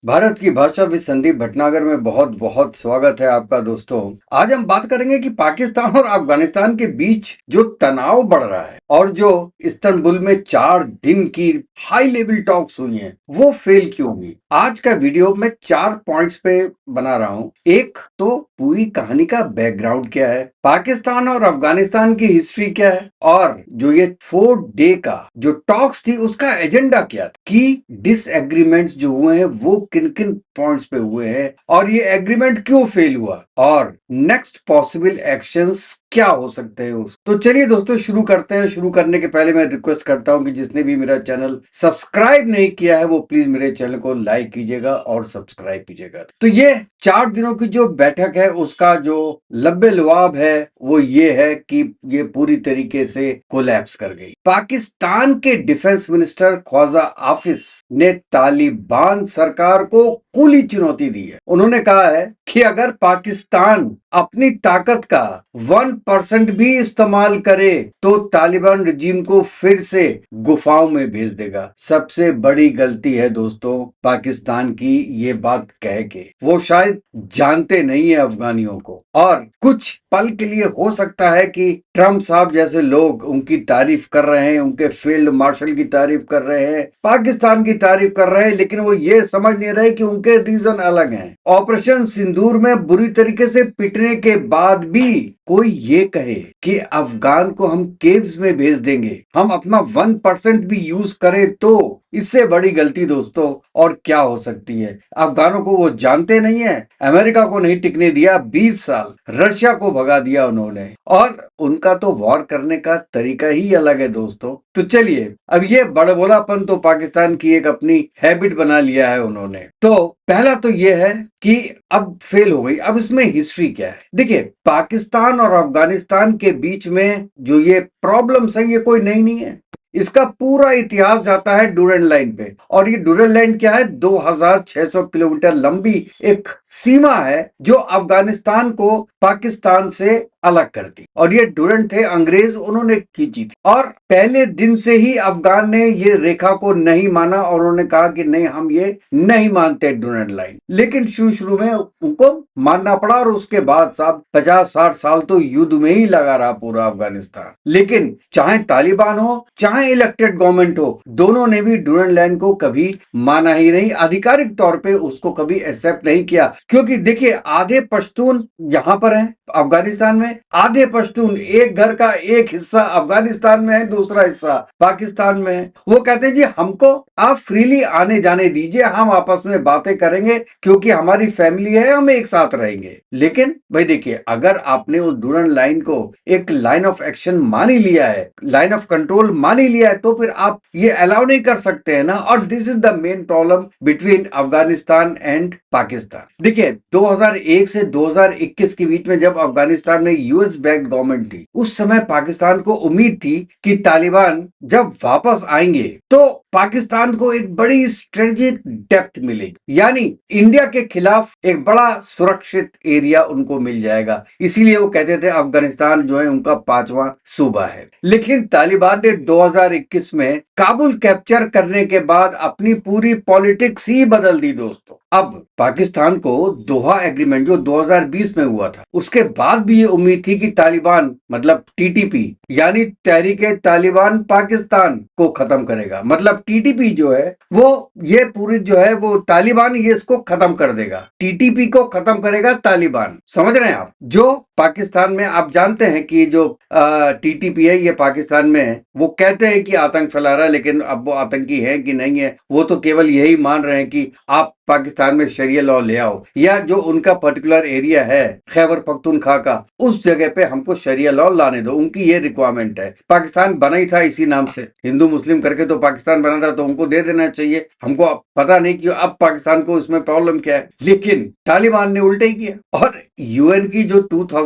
भारत की भाषा विद संदीप भटनागर में बहुत बहुत स्वागत है आपका दोस्तों। आज हम बात करेंगे कि पाकिस्तान और अफगानिस्तान के बीच जो तनाव बढ़ रहा है और जो इस्तांबुल में 4 दिन की हाई लेवल टॉक्स हुई हैं, वो फेल क्यों हुई। आज का वीडियो मैं 4 पॉइंट्स पे बना रहा हूँ। एक तो पूरी कहानी का बैकग्राउंड क्या है, पाकिस्तान और अफगानिस्तान की हिस्ट्री क्या है, और जो ये 4 डे का जो टॉक्स थी उसका एजेंडा क्या था, कि डिसएग्रीमेंट्स जो हुए हैं वो किन किन पॉइंट्स पे हुए हैं और ये एग्रीमेंट क्यों फेल हुआ और नेक्स्ट पॉसिबल एक्शंस क्या हो सकते हैं उस। तो चलिए दोस्तों शुरू करते हैं। शुरू करने के पहले मैं रिक्वेस्ट करता हूं कि जिसने भी मेरा चैनल सब्सक्राइब नहीं किया है वो प्लीज मेरे चैनल को लाइक कीजिएगा और सब्सक्राइब कीजिएगा। तो ये 4 दिनों की जो बैठक है उसका जो लब्बे लुआब है वो ये है कि ये पूरी तरीके से कोलैप्स कर गई। पाकिस्तान के डिफेंस मिनिस्टर ख्वाजा आफिस ने तालिबान सरकार को खुली चुनौती दी है। उन्होंने कहा है कि अगर पाकिस्तान अपनी ताकत का 1% भी इस्तेमाल करे तो तालिबान रजीम को फिर से गुफाओं में भेज देगा। सबसे बड़ी गलती है दोस्तों पाकिस्तान की ये बात कह के। वो शायद जानते नहीं है अफगानियों को, और कुछ पल के लिए हो सकता है कि ट्रम्प साहब जैसे लोग उनकी तारीफ कर रहे हैं, उनके फील्ड मार्शल की तारीफ कर रहे हैं, पाकिस्तान की तारीफ कर रहे हैं, लेकिन वो ये समझ नहीं रहे कि उनके रीजन अलग हैं। ऑपरेशन सिंदूर में बुरी तरीके से पिटने के बाद भी कोई ये कहे कि अफगान को हम केव्स में भेज देंगे, हम अपना 1% भी यूज करें, तो इससे बड़ी गलती दोस्तों और क्या हो सकती है। अफगानों को वो जानते नहीं है। अमेरिका को नहीं टिकने दिया 20 साल, रशिया को भगा दिया उन्होंने, और उनका तो वॉर करने का तरीका ही अलग है दोस्तों। तो चलिए, अब ये बड़बोलापन तो पाकिस्तान की एक अपनी हैबिट बना लिया है उन्होंने। तो पहला तो ये है कि अब फेल हो गई। अब इसमें हिस्ट्री क्या है, देखिए पाकिस्तान और अफगानिस्तान के बीच में जो ये प्रॉब्लम्स है ये कोई नई नहीं है। इसका पूरा इतिहास जाता है डूरेंट लाइन पे, और ये डूरेंट लाइन क्या है, 2600 किलोमीटर लंबी एक सीमा है जो अफगानिस्तान को पाकिस्तान से अलग करती, और ये डूरेंट थे अंग्रेज, उन्होंने खींची थी। और पहले दिन से ही अफगान ने ये रेखा को नहीं माना और उन्होंने कहा कि नहीं, हम ये नहीं मानते डूरेंट लाइन। लेकिन शुरू शुरू में उनको मानना पड़ा, और उसके बाद साहब 50-60 साल तो युद्ध में ही लगा रहा पूरा अफगानिस्तान। लेकिन चाहे तालिबान हो चाहे इलेक्टेड गवर्नमेंट हो, दोनों ने भी डूरेंट लाइन को कभी माना ही नहीं, आधिकारिक तौर पे उसको कभी एक्सेप्ट नहीं किया। क्योंकि देखिए आधे पश्तून यहाँ पर हैं अफगानिस्तान में, आधे पश्तून, एक घर का एक हिस्सा अफगानिस्तान में है, दूसरा हिस्सा पाकिस्तान में है। वो कहते हैं जी हमको आप फ्रीली आने जाने दीजिए, हम आपस में बातें करेंगे क्योंकि हमारी फैमिली है, हम एक साथ रहेंगे। लेकिन भाई देखिए, अगर आपने उस डूरेंट लाइन को एक लाइन ऑफ एक्शन मान ही लिया है, लाइन ऑफ कंट्रोल मान ही लिया है, तो फिर आप ये अलाउ नहीं कर सकते हैं ना। और this is the main problem between Afghanistan and Pakistan. देखिए 2001 से 2021 के बीच में जब अफगानिस्तान में यूएस बैक्ड गवर्नमेंट थी, उस समय पाकिस्तान को उम्मीद थी कि तालिबान जब वापस आएंगे तो पाकिस्तान को एक बड़ी स्ट्रेटेजिक डेप्थ मिलेगी, यानी इंडिया के खिलाफ एक बड़ा सुरक्षित एरिया उनको मिल जाएगा। इसीलिए वो कहते थे अफगानिस्तान जो है उनका 5वां सूबा है। लेकिन तालिबान ने 2021 में काबुल कैप्चर करने के बाद अपनी पूरी पॉलिटिक्स ही बदल दी दोस्तों। अब पाकिस्तान को दोहा एग्रीमेंट जो 2020 में हुआ था, उसके बाद भी ये उम्मीद थी कि तालिबान मतलब टीटीपी यानी तहरीके तालिबान पाकिस्तान को खत्म करेगा। मतलब टीटीपी जो है वो ये पूरी जो है वो तालिबान ये इसको खत्म कर देगा, टीटीपी को खत्म करेगा तालिबान। समझ रहे हैं आप? जो पाकिस्तान में आप जानते हैं कि जो टीटीपी है ये पाकिस्तान में है, वो कहते हैं कि आतंक फैला रहा है, लेकिन अब वो आतंकी है कि नहीं है वो तो केवल यही मान रहे हैं कि आप पाकिस्तान में शरिया लॉ ले आओ, या जो उनका पर्टिकुलर एरिया है खैबर पख्तूनख्वा का, उस जगह पे हमको शरिया लॉ लाने दो, उनकी ये रिक्वायरमेंट है। पाकिस्तान बना ही था इसी नाम से, हिंदू मुस्लिम करके तो पाकिस्तान बना था, तो उनको दे देना चाहिए। हमको पता नहीं कि अब पाकिस्तान को इसमें प्रॉब्लम क्या है, लेकिन तालिबान ने उल्टा ही किया। और यूएन की जो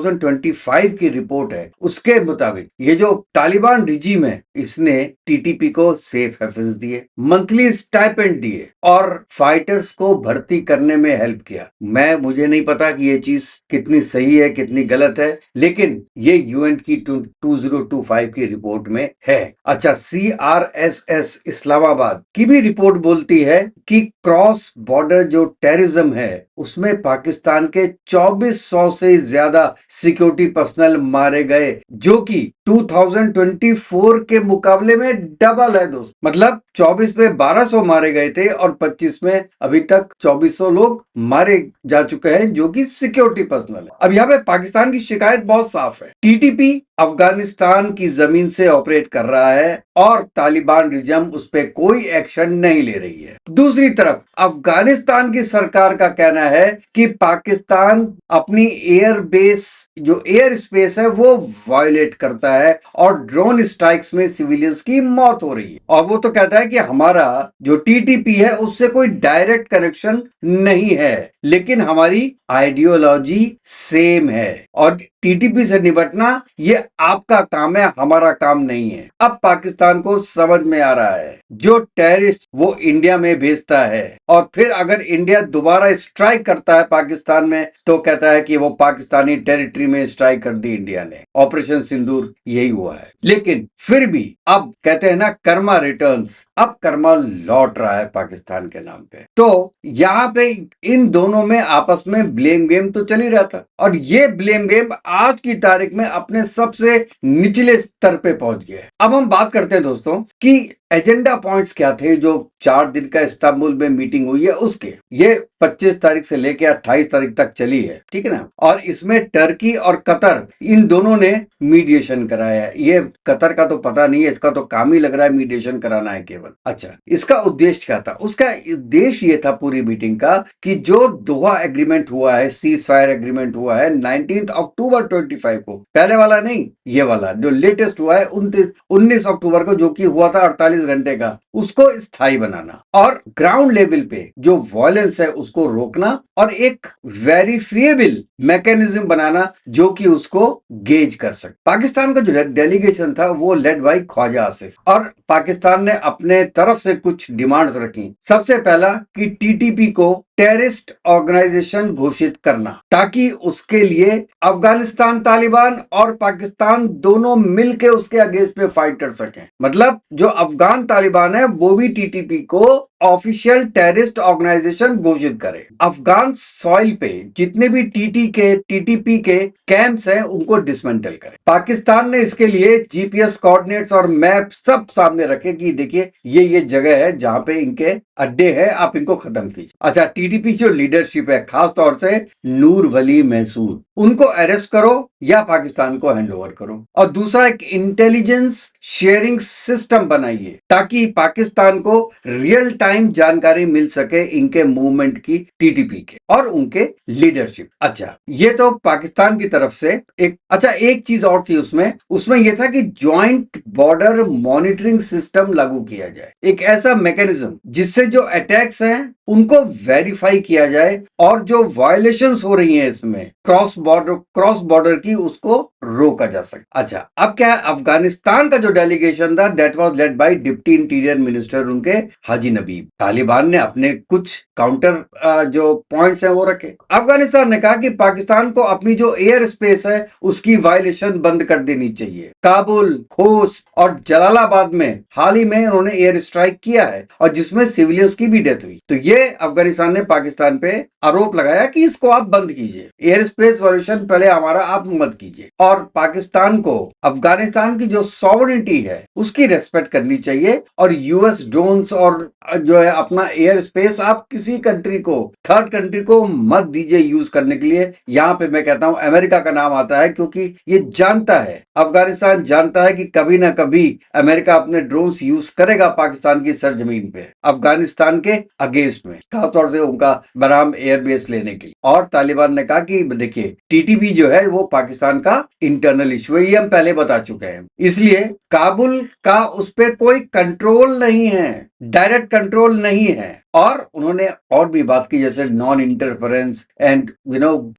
2025 की रिपोर्ट है, उसके मुताबिक ये जो तालिबान रिजीम है इसने टीटीपी को सेफ हेफेंस दिए, मंथली स्टाइपेंड दिए और फाइटर्स को भर्ती करने में हेल्प किया। मुझे नहीं पता कि ये चीज कितनी सही है कितनी गलत है, लेकिन ये यूएन की 2025 की रिपोर्ट में है। अच्छा, CRSS इस्लामाबाद की भी रिपोर्ट बोलती है कि क्रॉस बॉर्डर जो टेररिज्म है उसमें पाकिस्तान के 2400 से ज्यादा सिक्योरिटी पर्सनल मारे गए, जो कि 2024 के मुकाबले में डबल है दोस्त। मतलब 24 में 1200 मारे गए थे और 25 में अभी तक 2400 लोग मारे जा चुके हैं जो कि सिक्योरिटी पर्सनल है। अब यहाँ पे पाकिस्तान की शिकायत बहुत साफ है, टीटीपी अफगानिस्तान की जमीन से ऑपरेट कर रहा है और तालिबान रिजम उस पर कोई एक्शन नहीं ले रही है। दूसरी तरफ अफगानिस्तान की सरकार का कहना है कि पाकिस्तान अपनी एयर बेस जो एयर स्पेस है वो वायलेट करता है और ड्रोन स्ट्राइक्स में सिविलियंस की मौत हो रही है। और वो तो कहता है कि हमारा जो टीटीपी है उससे कोई डायरेक्ट कनेक्शन नहीं है, लेकिन हमारी आइडियोलॉजी सेम है और टीटीपी से निपटना ये आपका काम है, हमारा काम नहीं है। अब पाकिस्तान को समझ में आ रहा है जो टेररिस्ट वो इंडिया में भेजता है और फिर अगर इंडिया दोबारा स्ट्राइक करता है पाकिस्तान में तो कहता है कि वो पाकिस्तानी टेरिटरी में स्ट्राइक कर दी इंडिया ने। ऑपरेशन सिंदूर यही हुआ है, लेकिन फिर भी अब कहते हैं ना कर्मा रिटर्न्स, अब कर्मा लौट रहा है पाकिस्तान के नाम पे। तो यहाँ पे इन दोनों में आपस में ब्लेम गेम तो चल ही रहा था और ये ब्लेम गेम आज की तारीख में अपने सबसे निचले स्तर पे पहुंच गया है। अब हम बात करते हैं दोस्तों कि एजेंडा पॉइंट्स क्या थे जो 4 दिन का इस्तांबुल में मीटिंग हुई है उसके। ये 25 तारीख से लेकर 28 तारीख तक चली है, ठीक है ना। और इसमें टर्की और कतर इन दोनों ने मीडिएशन कराया है। ये कतर का तो पता नहीं है, इसका तो काम ही लग रहा है मीडिएशन कराना है केवल। अच्छा, इसका उद्देश्य क्या था? उसका उद्देश्य ये था पूरी मीटिंग का कि जो दोहा एग्रीमेंट हुआ है, सीज फायर एग्रीमेंट हुआ है 19 अक्टूबर 25 को, पहले वाला नहीं, ये वाला जो लेटेस्ट हुआ है 19 अक्टूबर को, जो कि हुआ था 48 घंटे का, उसको स्थायी बनाना और ग्राउंड लेवल पे जो वायलेंस है उसको रोकना और एक वेरिफिएबल मैकेनिज्म बनाना जो कि उसको गेज कर सके। पाकिस्तान का जो डेलीगेशन था वो लेड बाय ख्वाजा आसिफ और पाकिस्तान ने अपने तरफ से कुछ डिमांड्स रखी। सबसे पहला कि टीटीपी को टेररिस्ट ऑर्गेनाइजेशन घोषित करना ताकि उसके लिए अफगानिस्तान तालिबान और पाकिस्तान दोनों मिलकर उसके अगेंस्ट में फाइट कर सकें। मतलब जो अफगान तालिबान है वो भी टीटीपी को ऑफिशियल टेररिस्ट ऑर्गेनाइजेशन घोषित करे। अफगान सॉइल पे जितने भी टीटीपी के कैंप्स हैं उनको डिसमेंटल करे। पाकिस्तान ने इसके लिए जीपीएस कोऑर्डिनेट्स और मैप सब सामने रखे कि देखिए ये जगह है जहां पे इनके अड्डे हैं, आप इनको खत्म कीजिए। अच्छा, टीटीपी जो लीडरशिप है खास तौर से नूर वली महसूद, उनको अरेस्ट करो या पाकिस्तान को हैंडओवर करो। और दूसरा, एक इंटेलिजेंस शेयरिंग सिस्टम बनाइए ताकि पाकिस्तान को रियल टाइम जानकारी मिल सके इनके मूवमेंट की, टीटीपी के और उनके लीडरशिप। अच्छा, ये तो पाकिस्तान की तरफ से एक चीज और थी उसमें यह था कि ज्वाइंट बॉर्डर मॉनिटरिंग सिस्टम लागू किया जाए, एक ऐसा मैकेनिज्म जिससे जो अटैक्स हैं उनको वेरीफाई किया जाए और जो वायलेशंस हो रही हैं इसमें क्रॉस बॉर्डर की उसको रोका जा सके। अच्छा, अब क्या है, अफगानिस्तान का जो डेलीगेशन था that was led by deputy interior minister उनके हाजी नबीब। तालिबान ने अपने कुछ काउंटर जो पॉइंट्स हैं वो रखे। अफगानिस्तान ने कहा कि पाकिस्तान को अपनी जो एयर स्पेस है उसकी वायलेशन बंद कर देनी चाहिए। काबुल, खोस्ट और जलालाबाद में हाल ही में उन्होंने एयर स्ट्राइक किया है और जिसमें सिविलियंस की भी डेथ हुई। तो ये अफगानिस्तान ने पाकिस्तान पे आरोप लगाया कि इसको आप बंद कीजिए, एयर स्पेस वायलेशन पहले हमारा आप मत कीजिए और पाकिस्तान को अफगानिस्तान की जो सॉवरेनिटी है उसकी रेस्पेक्ट करनी चाहिए और यूएस ड्रोन्स और जो है अपना एयर स्पेस आप किसी कंट्री को, थर्ड कंट्री को मत दीजिए यूज करने के लिए। यहाँ पे मैं कहता हूं अमेरिका का नाम आता है क्योंकि ये जानता है, अफगानिस्तान जानता है कि कभी ना कभी अमेरिका अपने ड्रोन्स यूज करेगा पाकिस्तान की सरजमीन पे अफगानिस्तान के अगेंस्ट में, खासतौर से उनका बराम एयरबेस लेने के लिए। और तालिबान ने कहा कि देखिए टीटीपी जो है वो पाकिस्तान का इंटरनल इशू है, ये हम पहले बता चुके हैं, इसलिए काबुल का उस पर कोई कंट्रोल नहीं है, डायरेक्ट कंट्रोल नहीं है और उन्होंने और भी बात की, जैसे नॉन इंटरफेरेंस एंड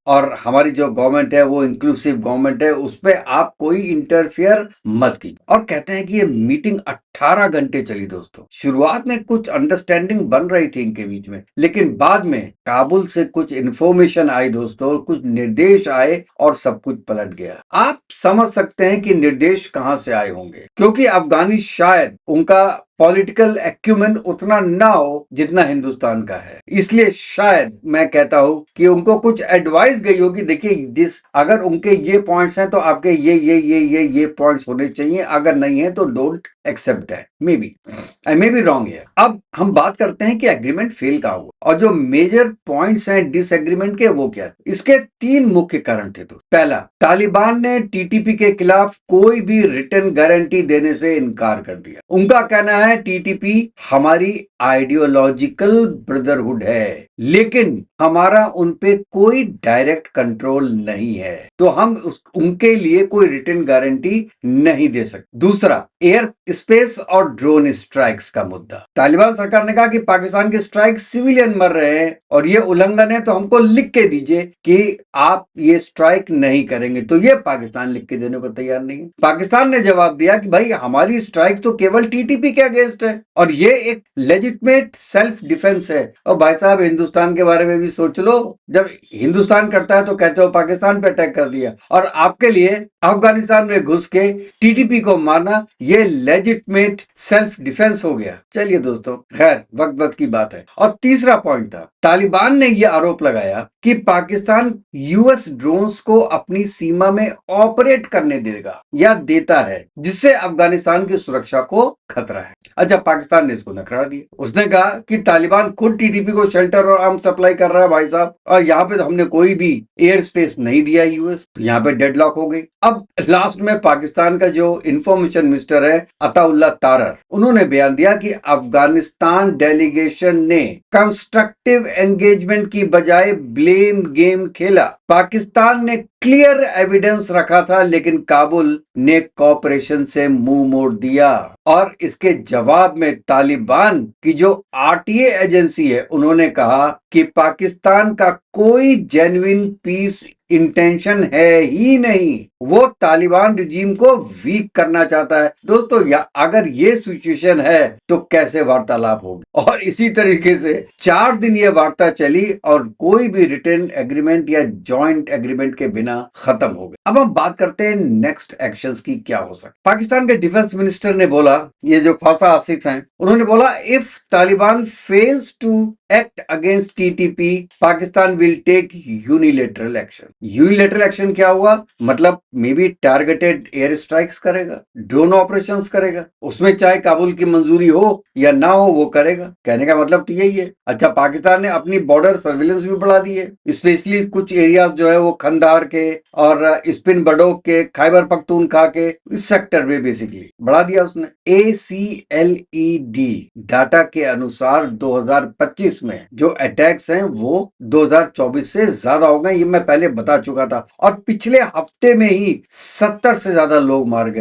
और हमारी जो गवर्नमेंट है वो इंक्लूसिव गवर्नमेंट है, उस पर आप कोई इंटरफियर मत कीजिए। और कहते हैं कि ये मीटिंग 18 घंटे चली दोस्तों। शुरुआत में कुछ अंडरस्टैंडिंग बन रही थी इनके बीच में, लेकिन बाद में काबुल से कुछ इंफॉर्मेशन आई दोस्तों, कुछ निर्देश आए और सब कुछ पलट गया। आप समझ सकते हैं कि निर्देश कहां से आए होंगे, क्योंकि अफगानी शायद उनका पॉलिटिकल एक्यूमेंट उतना ना हो जितना हिंदुस्तान का है, इसलिए शायद मैं कहता हूं कि उनको कुछ एडवाइस गई होगी, देखिए दिस अगर उनके ये पॉइंट्स हैं तो आपके ये पॉइंट्स होने चाहिए, अगर नहीं है तो don't accept that, maybe I maybe wrong है। अब हम बात करते हैं कि एग्रीमेंट फेल कहां हुआ और जो मेजर पॉइंट्स हैं डिसएग्रीमेंट के वो क्या थे। इसके 3 मुख्य कारण थे। तो पहला, तालिबान ने टीटीपी के खिलाफ कोई भी रिटर्न गारंटी देने से इनकार कर दिया। उनका कहना है टीटीपी हमारी आइडियोलॉजिकल ब्रदरहुड है, लेकिन हमारा उनपे कोई डायरेक्ट कंट्रोल नहीं है, तो हम उनके लिए कोई रिटर्न गारंटी नहीं दे सकते। दूसरा, एयर स्पेस और ड्रोन स्ट्राइक्स का मुद्दा। तालिबान सरकार ने कहा कि पाकिस्तान के स्ट्राइक सिविलियन मर रहे हैं और ये उल्लंघन है, तो हमको लिख के दीजिए कि आप ये स्ट्राइक नहीं करेंगे, तो ये पाकिस्तान लिख के देने को तैयार नहीं है। पाकिस्तान ने जवाब दिया कि भाई हमारी स्ट्राइक तो केवल टीटीपी के अगेंस्ट है और ये एक लेजिटमेट सेल्फ डिफेंस है। और भाई साहब, हिंदुस्तान के बारे में भी सोच लो, जब हिंदुस्तान करता है तो कहते हो पाकिस्तान पे अटैक कर दिया, और आपके लिए अफगानिस्तान में घुस के टीटीपी को मारना ये लेजिटमेट सेल्फ डिफेंस हो गया। चलिए दोस्तों, खैर वक्त वक्त की बात है। और तीसरा पॉइंट था, तालिबान ने यह आरोप लगाया कि पाकिस्तान यूएस ड्रोन्स को अपनी सीमा में ऑपरेट करने देगा या देता है, जिससे अफगानिस्तान की सुरक्षा को खतरा है। अच्छा, पाकिस्तान ने इसको नकरा दिया। उसने कहा कि तालिबान खुद टीटीपी को शेल्टर और आर्म सप्लाई कर रहा है भाई साहब, और यहाँ पे तो हमने कोई भी एयर स्पेस नहीं दिया यूएस, तो यहाँ पे डेडलॉक हो गई। अब लास्ट में पाकिस्तान का जो इंफॉर्मेशन मिनिस्टर है अताउल्लाह तारर, उन्होंने बयान दिया कि अफगानिस्तान डेलीगेशन ने कंस्ट्रक्टिव एंगेजमेंट की बजाय ब्लेम गेम खेला। पाकिस्तान ने क्लियर एविडेंस रखा था, लेकिन काबुल ने कॉपरेशन से मुंह मोड़ दिया। और इसके जवाब में तालिबान की जो आरटीए एजेंसी है, उन्होंने कहा कि पाकिस्तान का कोई जेन्युइन पीस इंटेंशन है ही नहीं, वो तालिबान रिजीम को वीक करना चाहता है। दोस्तों, अगर ये सिचुएशन है तो कैसे वार्तालाप होगी। और इसी तरीके से 4 दिन ये वार्ता चली और कोई भी रिटर्न एग्रीमेंट या जॉइंट एग्रीमेंट के बिना खत्म हो गई। अब हम बात करते हैं नेक्स्ट एक्शंस की क्या हो सकता। पाकिस्तान के डिफेंस मिनिस्टर ने बोला, ये जो फासा आसिफ हैं, उन्होंने बोला if Taliban fails to act against TTP, Pakistan will take unilateral action. Unilateral action क्या हुआ, मतलब maybe targeted air strikes करेगा, ड्रोन ऑपरेशंस करेगा, उसमें चाहे काबुल की मंजूरी हो या ना हो वो करेगा। कहने का मतलब तो यही है। अच्छा, पाकिस्तान ने अपनी बॉर्डर सर्विलेंस भी बढ़ा दी है, स्पेशली कुछ एरियाज जो है वो खंदार के और स्पिन बडोक के, खैबर पख्तूनख्वा के, इस सेक्टर में बेसिकली बढ़ा दिया उसने। ACLED डाटा के अनुसार 2025 में जो अटैक्स हैं वो 2024 से ज्यादा हो गए, ये मैं पहले बता चुका था। और पिछले हफ्ते में ही 70 से ज्यादा लोग मारे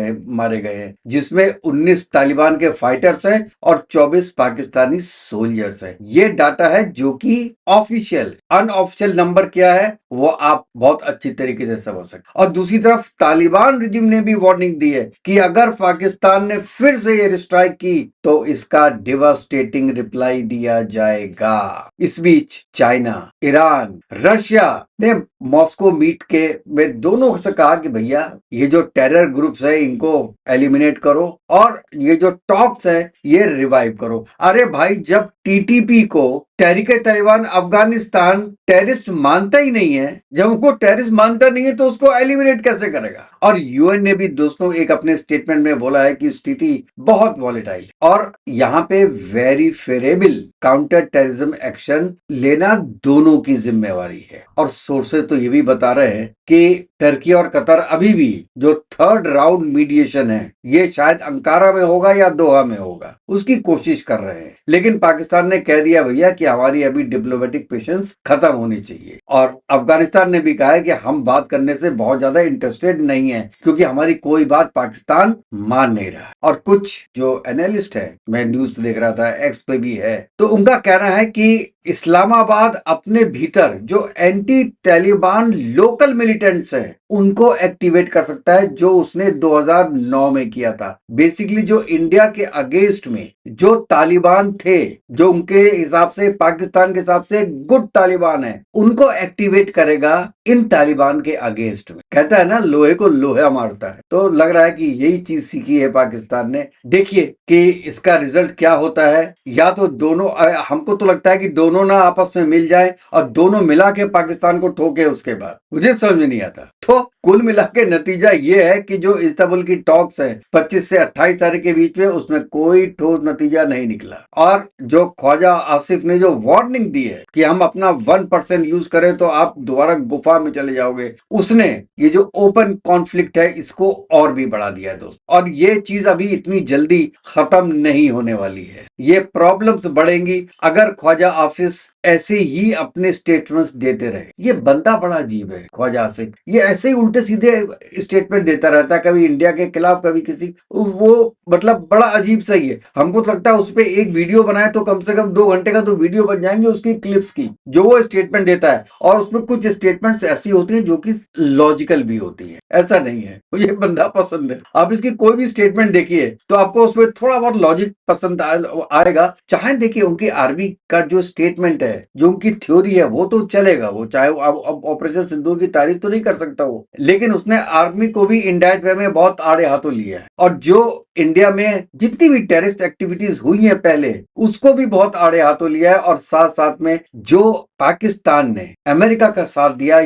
गए हैं, जिसमें 19 तालिबान के फाइटर्स हैं और 24 पाकिस्तानी सोल्जर्स हैं। ये डाटा है जो कि ऑफिशियल, अनऑफिशियल नंबर क्या है वो आप बहुत अच्छी तरीके से समझ सकते। और दूसरी तरफ तालिबान रिजिम ने भी वार्निंग दी है कि अगर पाकिस्तान ने फिर से एयर स्ट्राइक की तो इसका डिवास्टेटिंग रिप्लाई दिया जाएगा। इस बीच चाइना, ईरान, रशिया ने मॉस्को मीट के में दोनों से कहा कि भैया ये जो टेरर ग्रुप्स है इनको एलिमिनेट करो और ये जो टॉक्स है ये रिवाइव करो। अरे भाई, जब टीटीपी को तहरीके तालिबान अफगानिस्तान टेररिस्ट मानता ही नहीं है, जब उनको टेररिस्ट मानता नहीं है तो उसको एलिमिनेट कैसे करेगा। और यूएन ने भी दोस्तों एक अपने स्टेटमेंट में बोला है कि स्थिति बहुत वॉलेटाइल और यहाँ पे वेरीफेरेबल काउंटर टेररिज्म एक्शन लेना दोनों की जिम्मेवारी है। और सोर्सेज तो ये भी बता रहे हैं कि टर्की और कतर अभी भी जो थर्ड राउंड मीडिएशन है, ये शायद अंकारा में होगा या दोहा में होगा, उसकी कोशिश कर रहे हैं। लेकिन पाकिस्तान ने कह दिया भैया कि हमारी अभी डिप्लोमेटिक पेशेंस खत्म होनी चाहिए, और अफगानिस्तान ने भी कहा है कि हम बात करने से बहुत ज्यादा इंटरेस्टेड नहीं है, क्योंकि हमारी कोई बात पाकिस्तान मान नहीं रहा। और कुछ जो एनालिस्ट है, मैं न्यूज देख रहा था, एक्स पे भी है, तो उनका कहना है कि इस्लामाबाद अपने भीतर जो एंटी तालिबान लोकल मिलिटेंट्स हैं उनको एक्टिवेट कर सकता है, जो उसने 2009 में किया था। बेसिकली जो इंडिया के अगेंस्ट में जो तालिबान थे, जो उनके हिसाब से, पाकिस्तान के हिसाब से गुड तालिबान है, उनको एक्टिवेट करेगा इन तालिबान के अगेंस्ट में। कहता है ना, लोहे को लोहा मारता है। तो लग रहा है कि यही चीज सीखी है पाकिस्तान ने। देखिए कि इसका रिजल्ट क्या होता है। या तो दोनों, हमको तो लगता है कि दोनों ना आपस में मिल जाए और दोनों मिला के पाकिस्तान को ठोके, उसके बाद मुझे समझ में नहीं आता। तो कुल मिला के नतीजा ये है कि जो इस्तांबुल की टॉक्स है 25 से 28 तारीख के बीच में, उसमें कोई ठोस नतीजा नहीं निकला। और जो ख्वाजा आसिफ ने जो वार्निंग दी है कि हम अपना 1% यूज करें तो आप दोबारा गुफा में चले जाओगे, उसने ये जो ओपन कॉन्फ्लिक्ट है इसको और भी बढ़ा दिया है दोस्त। और ये चीज अभी इतनी जल्दी खत्म नहीं होने वाली है, ये प्रॉब्लम्स बढ़ेंगी अगर ख्वाजा आफिस ऐसे ही अपने स्टेटमेंट्स देते रहे। ये बंदा बड़ा अजीब है ख्वाजा आसिफ, ये ऐसे ही उल्टे सीधे स्टेटमेंट देता रहता है, कभी इंडिया के खिलाफ कभी किसी, वो मतलब बड़ा अजीब सा ही है। हमको तो लगता है उस पर एक वीडियो बनाए तो कम से कम 2 घंटे का तो वीडियो बन जाएंगे उसकी क्लिप्स की, जो वो स्टेटमेंट देता है। और उसमें कुछ स्टेटमेंट्स ऐसी होती हैं जो कि लॉजिकल भी होती है, ऐसा नहीं है। मुझे बंदा पसंद है। आप इसकी कोई भी स्टेटमेंट देखिए तो आपको उसमें थोड़ा बहुत लॉजिक पसंद आएगा। चाहे देखिए उनकी आर्मी का जो स्टेटमेंट है, जो उनकी थ्योरी है, वो तो चलेगा, वो चाहे अब ऑपरेशन सिंदूर की तारीफ तो नहीं कर सकता वो, लेकिन उसने आर्मी को भी इनडायरेक्ट वे में बहुत आड़े हाथों लिया है। और जो इंडिया में जितनी भी टेररिस्ट एक्टिविटीज हुई हैं पहले, उसको भी बहुत आड़े हाथों लिया है। और साथ साथ में जो पाकिस्तान ने अमेरिका का साथ दिया,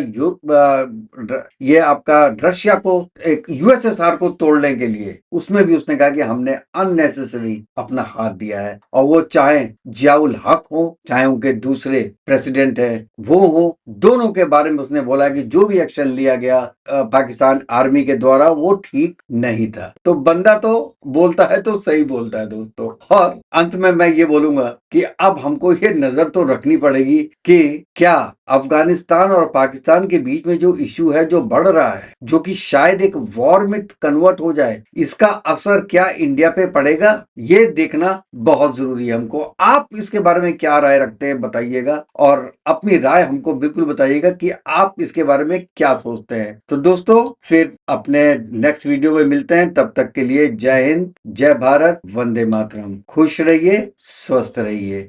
ये आपका रशिया को, एक यूएसएसआर को तोड़ने के लिए, उसमें भी उसने कहा कि हमने अननेसेसरी अपना हाथ दिया है। और वो चाहे जियाउल हक हो, चाहे उनके दूसरे प्रेसिडेंट है वो हो, दोनों के बारे में उसने बोला कि जो भी एक्शन लिया गया पाकिस्तान आर्मी के द्वारा वो ठीक नहीं था। तो बंदा तो बोलता है तो सही बोलता है दोस्तों। और अंत में मैं ये बोलूंगा कि अब हमको ये नजर तो रखनी पड़ेगी कि क्या अफगानिस्तान और पाकिस्तान के बीच में जो इशू है, जो बढ़ रहा है, जो कि शायद एक वॉर में कन्वर्ट हो जाए, इसका असर क्या इंडिया पे पड़ेगा, ये देखना बहुत जरूरी है हमको। आप इसके बारे में क्या राय रखते हैं बताइएगा, और अपनी राय हमको बिल्कुल बताइएगा कि आप इसके बारे में क्या सोचते हैं। तो दोस्तों फिर अपने नेक्स्ट वीडियो में मिलते हैं, तब तक के लिए जय हिंद, जय भारत, वंदे मातरम। खुश रहिए, स्वस्थ रहिए।